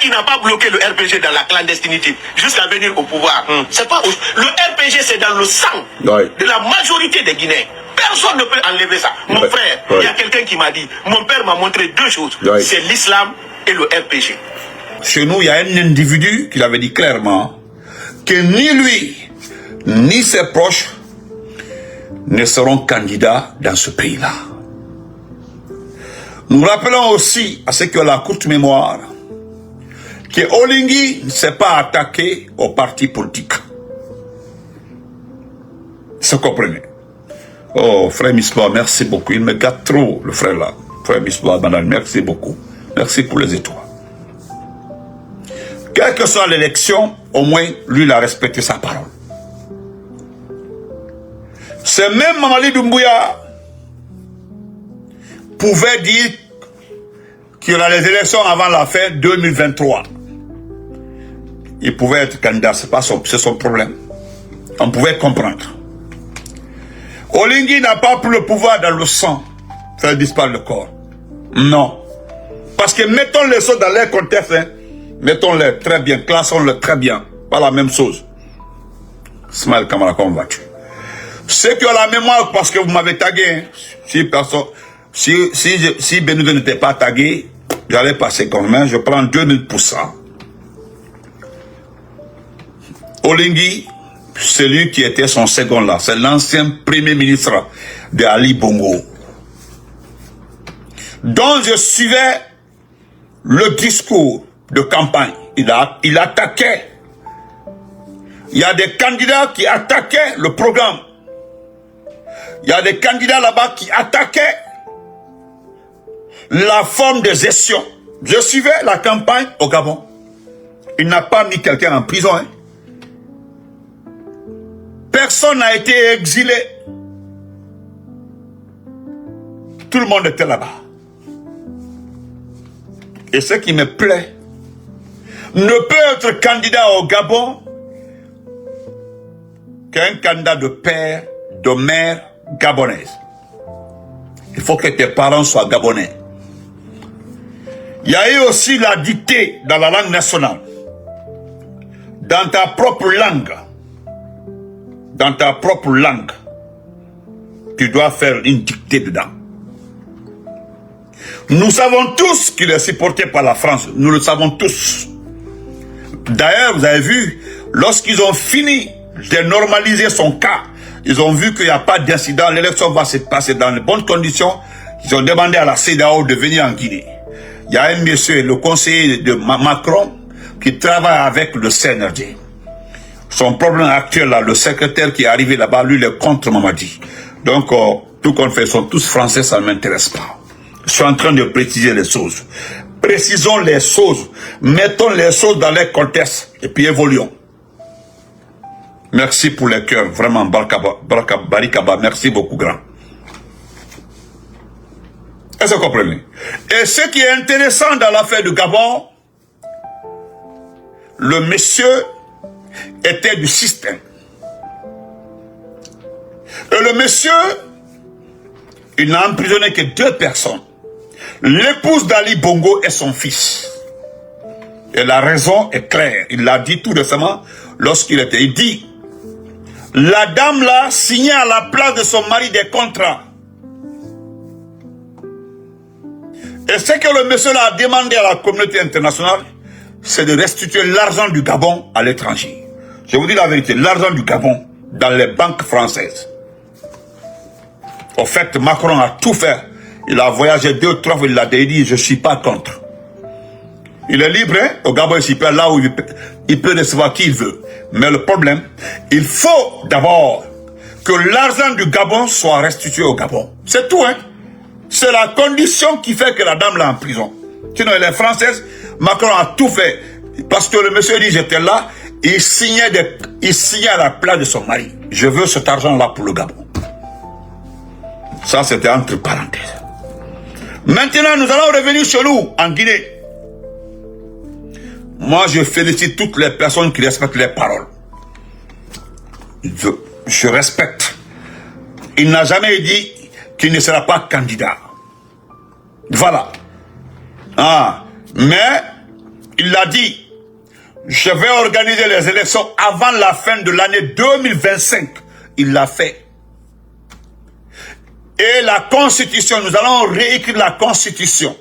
qui n'a pas bloqué le RPG dans la clandestinité jusqu'à venir au pouvoir. C'est pas le RPG, c'est dans le sang de la majorité des Guinéens. Personne ne peut enlever ça. Mon frère, il y a quelqu'un qui m'a dit, mon père m'a montré deux choses. C'est l'islam et le RPG. Chez nous, il y a un individu qui l'avait dit clairement que ni lui, ni ses proches ne seront candidats dans ce pays-là. Nous rappelons aussi à ceux qui ont la courte mémoire que Oligui ne s'est pas attaqué aux partis politiques. Vous comprenez? Oh, frère Misbah, merci beaucoup. Il me gâte trop, le frère là. Frère Misbah, madame, merci beaucoup. Merci pour les étoiles. Quelle que soit l'élection, au moins, lui, il a respecté sa parole. C'est même Mamadi Doumbouya pouvait dire qu'il y aura les élections avant la fin 2023. Il pouvait être candidat, c'est son problème. On pouvait comprendre. Oligui n'a pas pris le pouvoir dans le sang, faire disparaître le corps. Non. Parce que mettons les choses dans leur contexte, hein, mettons-les très bien, classons-les très bien. Pas la même chose. Smile Kamara, comment vas-tu? Ceux qui ont la mémoire, parce que vous m'avez tagué, hein, si Benoude n'était pas tagué, j'allais passer comme main, je prends 2000%. Oligui, celui qui était son second là, c'est l'ancien premier ministre de Ali Bongo, dont je suivais le discours de campagne. Il attaquait. Il y a des candidats qui attaquaient le programme. Il y a des candidats là-bas qui attaquaient la forme de gestion. Je suivais la campagne au Gabon. Il n'a pas mis quelqu'un en prison. Hein. Personne n'a été exilé. Tout le monde était là-bas. Et ce qui me plaît, ne peut être candidat au Gabon qu'un candidat de père, de mère gabonaise. Il faut que tes parents soient gabonais. Il y a eu aussi la dictée dans la langue nationale. Dans ta propre langue. Dans ta propre langue. Tu dois faire une dictée dedans. Nous savons tous qu'il est supporté par la France. Nous le savons tous. D'ailleurs, vous avez vu, lorsqu'ils ont fini de normaliser son cas, ils ont vu qu'il n'y a pas d'incident, l'élection va se passer dans de bonnes conditions. Ils ont demandé à la CEDEAO de venir en Guinée. Il y a un monsieur, le conseiller de Macron, qui travaille avec le CNRD. Son problème actuel, là, le secrétaire qui est arrivé là-bas, lui, il est contre Mamadi. Donc, tout qu'on fait, sont tous français, ça ne m'intéresse pas. Je suis en train de préciser les choses. Précisons les choses. Mettons les choses dans les contextes. Et puis évoluons. Merci pour les cœurs. Vraiment, Barikaba. Merci beaucoup, grand. Est-ce que vous comprenez? Et ce qui est intéressant dans l'affaire de Gabon, le monsieur était du système. Et le monsieur, il n'a emprisonné que 2 personnes. L'épouse d'Ali Bongo et son fils. Et la raison est claire. Il l'a dit tout récemment lorsqu'il était. Il dit, la dame là signait à la place de son mari des contrats. Et ce que le monsieur là a demandé à la communauté internationale, c'est de restituer l'argent du Gabon à l'étranger. Je vous dis la vérité, l'argent du Gabon dans les banques françaises. Au fait, Macron a tout fait. Il a voyagé 2 ou 3 fois, il a dit, je ne suis pas contre. Il est libre, hein? Au Gabon, il peut là où il peut recevoir qui il veut. Mais le problème, il faut d'abord que l'argent du Gabon soit restitué au Gabon. C'est tout, hein? C'est la condition qui fait que la dame l'a en prison. Sinon, elle est française, Macron a tout fait. Parce que le monsieur dit, j'étais là, il signait à la place de son mari. Je veux cet argent-là pour le Gabon. Ça, c'était entre parenthèses. Maintenant, nous allons revenir chez nous, en Guinée. Moi, je félicite toutes les personnes qui respectent les paroles. Je respecte. Il n'a jamais dit qu'il ne sera pas candidat. Voilà. Ah, mais, Il l'a dit. Je vais organiser les élections avant la fin de l'année 2025. Il l'a fait. Et la Constitution, nous allons réécrire la Constitution.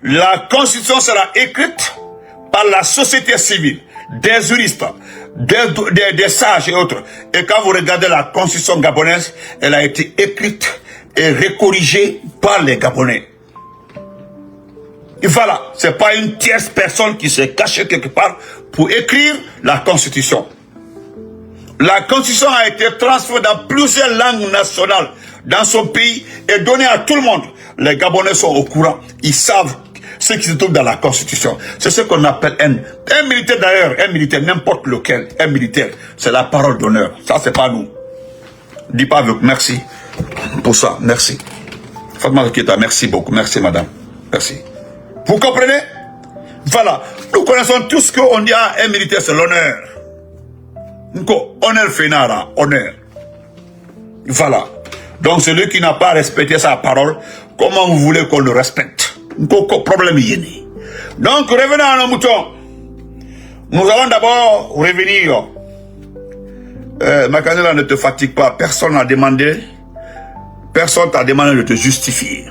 La Constitution sera écrite par la société civile, des juristes, des sages et autres. Et quand vous regardez la Constitution gabonaise, elle a été écrite et recorrigée par les Gabonais. Et voilà, c'est pas une tierce personne qui s'est cachée quelque part pour écrire la Constitution. La Constitution a été transférée dans plusieurs langues nationales dans son pays et donnée à tout le monde. Les Gabonais sont au courant, ils savent ce qui se trouve dans la Constitution. C'est ce qu'on appelle un militaire d'ailleurs, un militaire n'importe lequel, un militaire, c'est la parole d'honneur. Ça c'est pas nous. Dis pas avec merci pour ça, merci. Fatma Kita, merci beaucoup, merci madame, merci. Vous comprenez? Voilà, nous connaissons tous qu'on dit à un militaire c'est l'honneur. Honneur Fénara, honneur. Voilà. Donc celui qui n'a pas respecté sa parole, comment vous voulez qu'on le respecte? Problème yéni. Donc revenons à nos moutons. Nous allons d'abord revenir. Makanela, ne te fatigue pas. Personne n'a demandé. Personne t'a demandé de te justifier.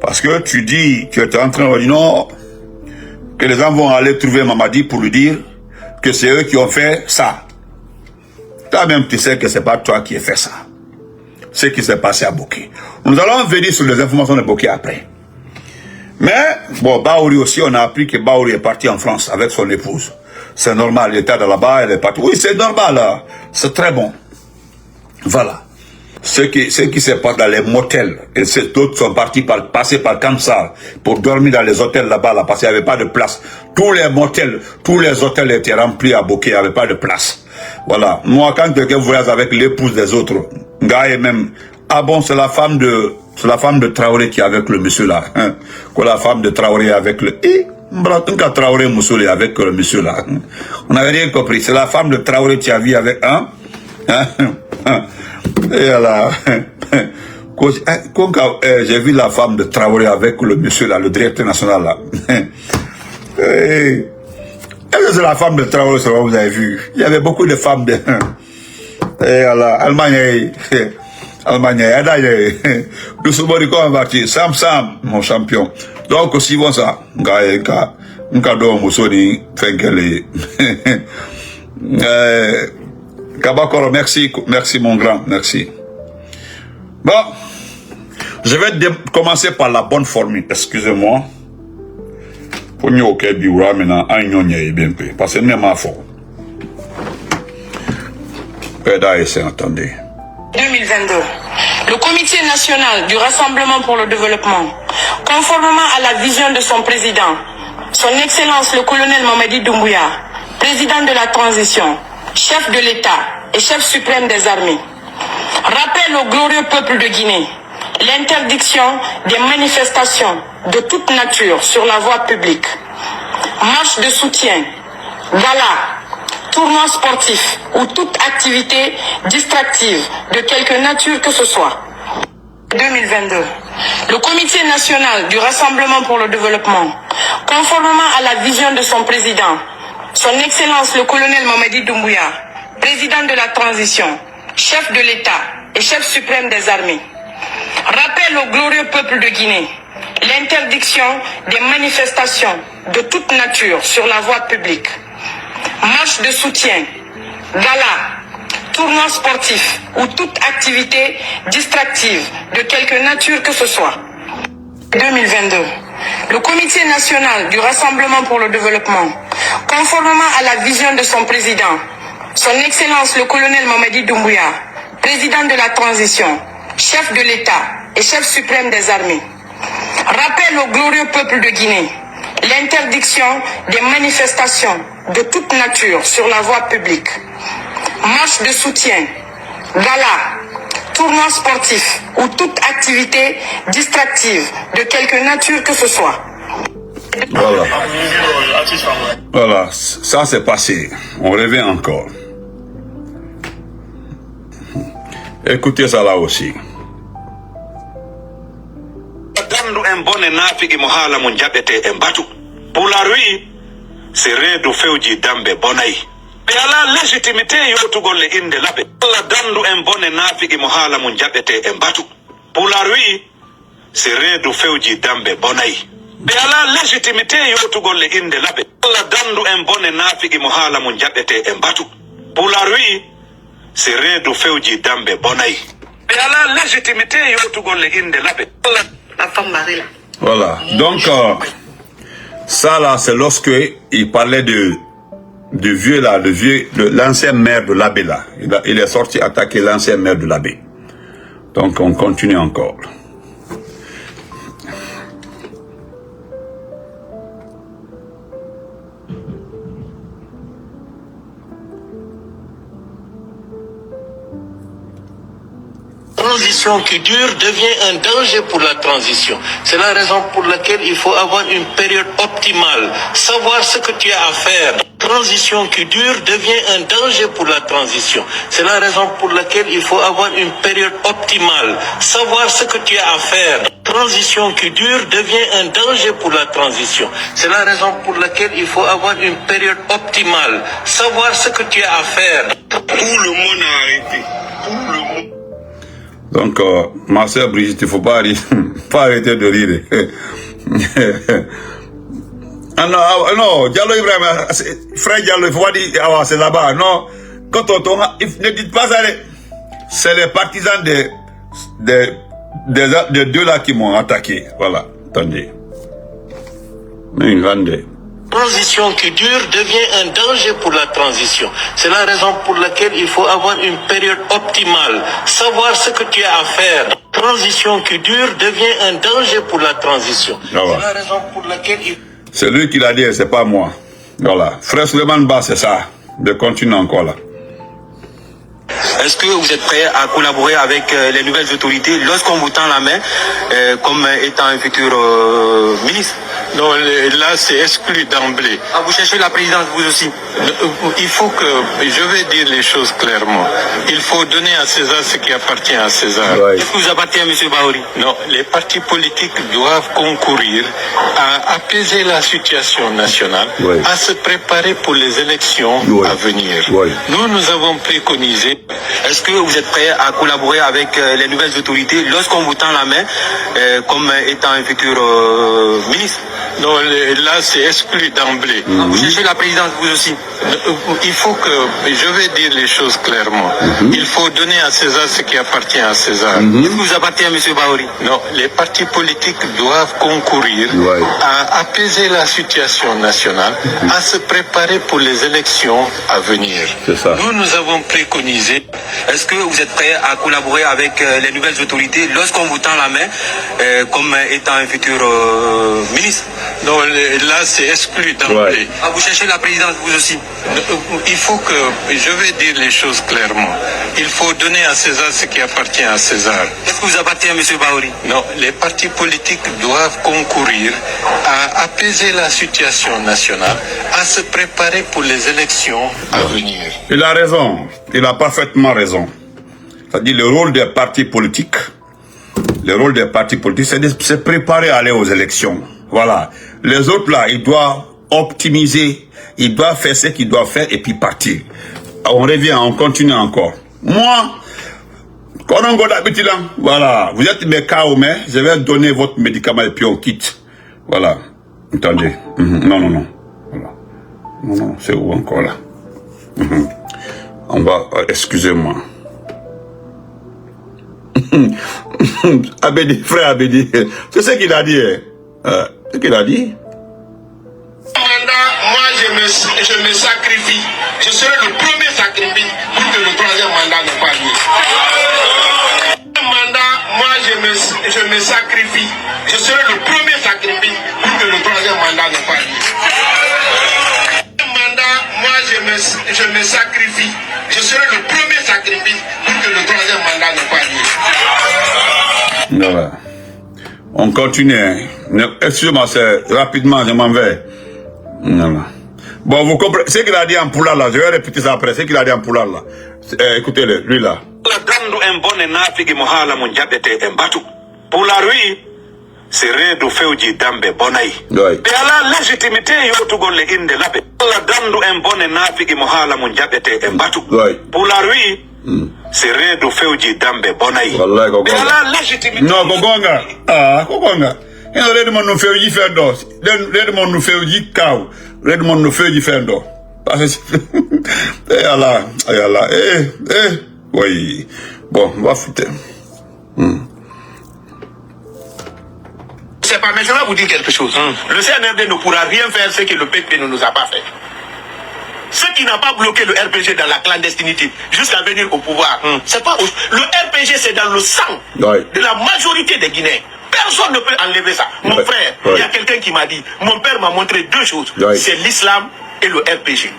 Parce que tu dis, tu es en train de dire non, que les gens vont aller trouver Mamadi pour lui dire que c'est eux qui ont fait ça. Toi-même, tu sais que c'est pas toi qui as fait ça. Ce qui s'est passé à Bokeh. Nous allons venir sur les informations de Bokeh après. Mais, bon, Baouri aussi, on a appris que Baouri est parti en France avec son épouse. C'est normal, il était là-bas, elle est partie. Oui, c'est normal, c'est très bon. Voilà. Ce qui se passe dans les motels, et d'autres sont partis passer par Kamsar pour dormir dans les hôtels là-bas, parce qu'il n'y avait pas de place. Tous les motels, tous les hôtels étaient remplis à Bokeh, il n'y avait pas de place. Voilà. Moi, quand quelqu'un voyage avec l'épouse des autres, gars et même, ah bon, c'est la femme de Traoré qui est avec le monsieur là. Hein? Que la femme de Traoré est avec le... Traoré Moussouli avec le monsieur là. On n'avait rien compris. C'est la femme de Traoré qui a vu avec... Hein? Et là... j'ai vu la femme de Traoré avec le monsieur là, le directeur national là. Est-ce que c'est la femme de Traoré, c'est ce que vous avez vu? Il y avait beaucoup de femmes de... Et là, Allemagne... nous sommes partis, Sam, mon champion. Donc, aussi bon ça, Kabakoro, merci mon grand, merci. Bon, je vais commencer par la bonne formule, excusez-moi. Pour nous, ok, biura, maintenant, parce que même à fort. Attendez. 2022. Le Comité national du Rassemblement pour le développement, conformément à la vision de son président, son Excellence le colonel Mamadi Doumbouya, président de la transition, chef de l'État et chef suprême des armées, rappelle au glorieux peuple de Guinée l'interdiction des manifestations de toute nature sur la voie publique, marche de soutien, gala, tournoi sportif ou toute activité distractive de quelque nature que ce soit. 2022. Le Comité national du Rassemblement pour le développement, conformément à la vision de son président, son Excellence le colonel Mamadi Doumbouya, président de la transition, chef de l'État et chef suprême des armées, rappelle au glorieux peuple de Guinée l'interdiction des manifestations de toute nature sur la voie publique, marche de soutien, gala, tournoi sportif ou toute activité distractive de quelque nature que ce soit. 2022. Le Comité national du Rassemblement pour le développement, conformément à la vision de son président, son Excellence le colonel Mamadi Doumbouya, président de la transition, chef de l'État et chef suprême des armées, rappelle au glorieux peuple de Guinée l'interdiction des manifestations de toute nature sur la voie publique, marche de soutien, gala, tournoi sportif ou toute activité distractive de quelque nature que ce soit. Voilà. Voilà, ça c'est passé. On revient encore. Écoutez ça là aussi. Pour la rue, c'est Redo Feuji Dambe Bonaï. Et à la légitimité, Yotugol le Inde Labe. La Dandu Mbone Nafi Mohala Munjabete Mbatu. Pour la rue, c'est Redo Feuji Dambe Bonaï. Et à la légitimité, Yotugol le Inde Labe. La Dandu Mbone Nafi Mohala Munjabete Mbatu. Pour la rue, c'est Redo Feuji Dambe Bonaï. Et à la légitimité, Yotugol le Inde Labe. La femme mariée. Voilà. Donc, ça là, c'est lorsque il parlait de vieux là, l'ancien maire de l'abbé là. Il est sorti attaquer l'ancien maire de l'abbé. Donc, on continue encore. Transition qui dure devient un danger pour la transition. C'est la raison pour laquelle il faut avoir une période optimale, savoir ce que tu as à faire. Transition qui dure devient un danger pour la transition. C'est la raison pour laquelle il faut avoir une période optimale, savoir ce que tu as à faire. Transition qui dure devient un danger pour la transition. C'est la raison pour laquelle il faut avoir une période optimale, savoir ce que tu as à faire. Tout le monde a arrêté. Tout le monde. Donc, ma sœur Brigitte, il ne faut pas arrêter de rire. Ah non, Diallo Ibrahim, frère Diallo, il faut pas dire, ah, c'est là-bas. Non, quand on tombe, ne dites pas ça. C'est les partisans des deux là qui m'ont attaqué. Voilà, attendez. Transition qui dure devient un danger pour la transition. C'est la raison pour laquelle il faut avoir une période optimale, savoir ce que tu as à faire. Transition qui dure devient un danger pour la transition. Ah ouais. C'est la raison pour laquelle il... C'est lui qui l'a dit, c'est pas moi. Voilà. Frère Suleiman Ba, c'est ça. De continuer encore là. Est-ce que vous êtes prêt à collaborer avec les nouvelles autorités lorsqu'on vous tend la main comme étant un futur ministre? Non, là c'est exclu d'emblée. Ah, vous cherchez la présidence vous aussi? Il faut que, je vais dire les choses clairement, il faut donner à César ce qui appartient à César. Ouais. Qu'est-ce qui vous appartient, M. Bahouri? Non, les partis politiques doivent concourir à apaiser la situation nationale, ouais, à se préparer pour les élections, ouais, à venir. Ouais. Nous avons préconisé. Est-ce que vous êtes prêt à collaborer avec les nouvelles autorités lorsqu'on vous tend la main comme étant un futur ministre? Non, là c'est exclu d'emblée. Ah, vous cherchez la présidence vous aussi? Il faut que, je vais dire les choses clairement, il faut donner à César ce qui appartient à César. Qu'est-ce qui vous appartient, M. Bahouri? Non, les partis politiques doivent concourir, ouais, à apaiser la situation nationale, à se préparer pour les élections à venir. C'est ça. Nous avons préconisé. Est-ce que vous êtes prêt à collaborer avec les nouvelles autorités lorsqu'on vous tend la main comme étant un futur ministre? Non, là c'est exclu d'emblée. Ouais. Ah, vous cherchez la présidence vous aussi? Il faut que, je vais dire les choses clairement, il faut donner à César ce qui appartient à César. Qu'est-ce qui vous appartient, M. Bahouri? Non, les partis politiques doivent concourir à apaiser la situation nationale, à se préparer pour les élections à venir. Il a raison, il a parfaitement raison. C'est-à-dire le rôle des partis politiques, c'est de se préparer à aller aux élections. Voilà. Les autres là, ils doivent optimiser, ils doivent faire ce qu'ils doivent faire et puis partir. On revient, on continue encore. Moi, quand on go d'habitude, voilà, vous êtes mes cas ou mais, je vais donner votre médicament et puis on quitte. Voilà. Attendez. Non. Voilà. Non, c'est où encore là? On va, excusez-moi. Abedi, frère Abedi, c'est ce qu'il a dit. Ce qu'il a dit. Mandat, moi je me sacrifie. Je serai le premier sacrifice pour que le troisième mandat ne pas lieu. Mandat, moi je me sacrifie. Je serai le premier sacrifice pour que le troisième mandat ne pas lieu. Mandat, moi je me sacrifie. Je serai le premier sacrifice pour que le troisième mandat ne pas lieu. Voilà. On continue. Excusez-moi, rapidement, je m'en vais. Voilà. Bon, vous comprenez. Ce qu'il a dit en Poulard là, je vais répéter ça après. Ce qu'il a dit en Poulard là. Écoutez-le, lui là. Pour la rue, c'est de Feuji Dambe Bonai. Ouais. Et à la légitimité, Yotugol les Inde Labe. La Dandu un bon nafi qui mohala munjabete et batu. Ouais. Pour la rue, c'est de Feuji Dambe Bonai. Wallahi, Et à la légitimité. Non, Kokonga. Ah, Kokonga. Et Redmond nous fait faire d'or. Redmond nous fait cow. Redmond nous fait faire d'or. Parce que. Eh Allah. Eh Allah. Oui. Bon, on va foutre. C'est pas, mais je vais vous dire quelque chose. Le CNRD ne pourra rien faire ce que le PP ne nous a pas fait. Ceux qui n'ont pas bloqué le RPG dans la clandestinité jusqu'à venir au pouvoir, c'est pas le RPG, c'est dans le sang de la majorité des Guinéens. Personne ne peut enlever ça. Mon frère, il y a quelqu'un qui m'a dit, mon père m'a montré deux choses. C'est l'islam et le RPG.